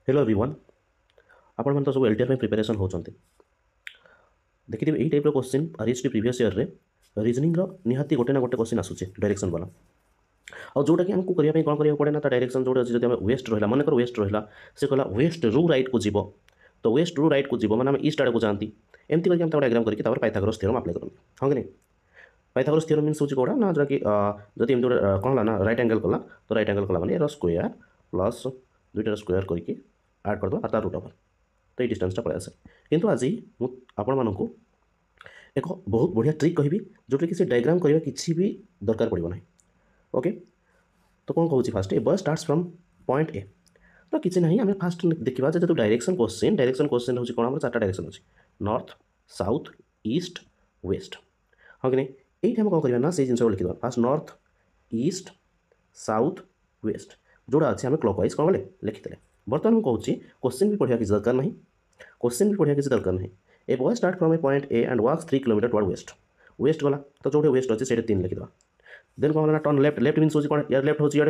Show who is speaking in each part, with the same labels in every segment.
Speaker 1: Hello everyone आपण मन तो सब एलटीआर में प्रिपरेशन होचंती देखिथिबे एई टाइप रो क्वेश्चन आरएसटी प्रीवियस ईयर रे रीजनिंग रो निहाती गोटे ना गोटे क्वेश्चन आसुचे डायरेक्शन वाला और जोटा कि हमको करिया कोन करिया पड़े ना ता डायरेक्शन जोटा अछि जदि हम वेस्ट रहला मन कर वेस्ट रहला से कहला वेस्ट रू राइट को जीवो तो वेस्ट रू राइट को जीवो माने हम ईस्ट आड़ को जानती एमती करके हम ता डायग्राम करके तापर पाइथागोरस थ्योरम अप्लाई करन हां कि नहीं पाइथागोरस थ्योरम मींस होची कोडा ना जोटा कि जदि हम जोटा कहला ना राइट एंगल कला तो राइट एंगल कला माने रो स्क्वायर प्लस दुईटा स्क्वायर करके ऐड कर दो और तार रूट ओवर तो ये डिस्टेंसटा पड़े आसे किंतु आज आपण मानकु एक बहुत बढ़िया ट्रिक कहबी जोटा कि से डायग्राम करबा किछि भी दरकार पड़िबो नाही ओके तो कौन कहूँ fast a boy starts from point A तो किसी ना आम फास्ट देखा जो डायरेक्शन क्वेश्चन हूँ कौन आम चार्टा डायरेक्शन अच्छे नॉर्थ साउथ ईस्ट वेस्ट हाँ कि नहीं ये आम कौन करना ना से जिन लिखिद first north east south west जोड़ा अच्छे आम क्लॉकवाइज कौन बोले लिखिदे बर्तमान मुझे कहूँ क्वेश्चन भी पढ़ा किसी दरकार नहीं क्वेश्चन भी पढ़ा किसी दरकार नहीं a boy start from a point A and walks 3 kilometre toward west west गला तो जो वेस्ट अच्छे से 3 लिखिद देन कौन ना टर्न लेफ्ट लेफ्ट मीन्स होची कौन यार लेफ्ट होची यार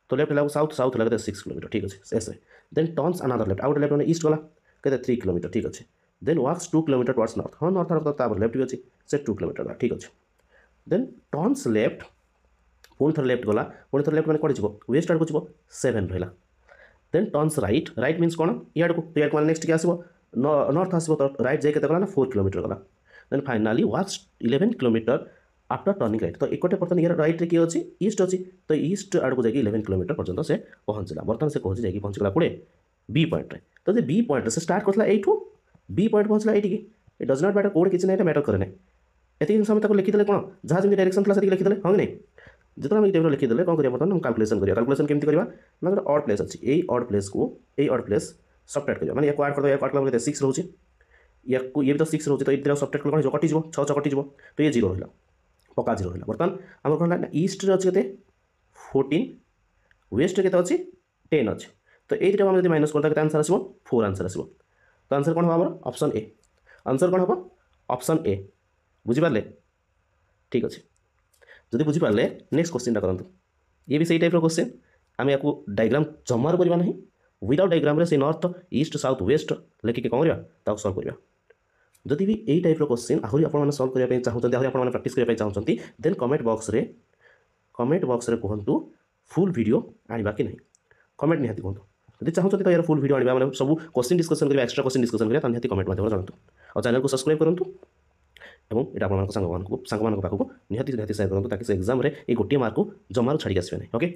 Speaker 1: तो लेफ्ट लागू साउथ साउथ लगे 6 किलोमीटर ठीक अच्छे ऐसे then turns another left out left मैंने ईस्ट गला कहते 3 किलोमीटर ठीक अच्छे then walks 2 kilometre towards north हाँ नॉर्थ आड़ तो लेफ्ट भी अच्छे से 2 किलोमीटर ठीक अच्छे देन टर्न्स लेफ्ट पुणी थर लेफ्ट गला पुणी थर लेफ्ट मैंने कौन जीव वेस्ट आड़ को जीव 7 रहा then turns right right means कौन इड़ को तो इड़ नेक्स्ट क्या आसो नॉर्थ आसो तो राइट जाए गला ना 4 किलोमीटर गला देन फाइनाली वॉक्स 11 किलोमीटर आफ्टर टर्निंग राइट तो एक बर्तमान यार राइट रे किए अच्छी ईस्ट अच्छी तो ईस्ट आड़ को जाकि 11 किलोमीटर पर्यटन से पहुँचला बर्तमान से कहूँ जाकि पहुँचला कौड़े बी पॉइंट रे तो जे बी पॉइंट से स्टार्ट करला एठू बी पॉइंट पहुँचला एठी it does not matter code किसी ना मैटर करे एत जिन समय लिखिदे कौन जहाँ जमी डायरेक्शन था लिखिदे हाँ नहीं जितना हम टाइप लिखिदे कौन करिया बर्तमान हम कैलकुलेशन करिया कैलकुलेशन केमती करबा ना गोटे ऑड प्लेस अच्छी ए ऑड प्लेस को ए ऑड प्लेस सबट्रैक्ट करबा माने या ऐड कर दो या काट कला 6 रहउची या को ये भी तो 6 रहउची तो इधर सबट्रैक्ट कला कटि जीवो 6 कटि जीवो तो ये 0 रहला पक्का 0 रहा बर्तमान आम कौन ना ईस्ट अच्छे के 14 वेस्ट के अच्छी 10 अच्छे तो ये दुटा जब माइनस करता आंसर आसो 4 आंसर आसो तो आंसर कौन हम ऑप्शन ए आंसर कौन हम ऑप्शन ए बुझिपारे ठीक अच्छे जदि बुझिपारे नेक्स्ट क्वेश्चन करूँ ये भी सही टाइप क्वेश्चन आम या डायग्राम जमार करवा ना विदाउट डायग्राम से नॉर्थ ईस्ट साउथ वेस्ट लिखिक कौन करवा सल्व करवा जदि भी यही टाइप क्वेश्चन आहरी आप सल्व करने चाहते आहरी आप प्रैक्टिस करने चाहते देन कमेंट बॉक्स रे कहतु फुल वीडियो आनिबा कि नहीं कमेंट निहाती कहतु जब चाहते तो यार फुल वीडियो आनिबा माने सब क्वेश्चन डिस्कशन करबा एक्स्ट्रा क्वेश्चन डिस्कशन करबा निहाती कमेंट माध्यम जानतु और चैनल को सब्सक्राइब करंतु एवं ये आप सांग पाखक निहाती शेयर करूँ ताकि से एग्जाम रे ये गोटे मार्क जमार छाड़ी आसबे नहीं ओके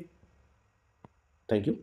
Speaker 1: थैंक यू।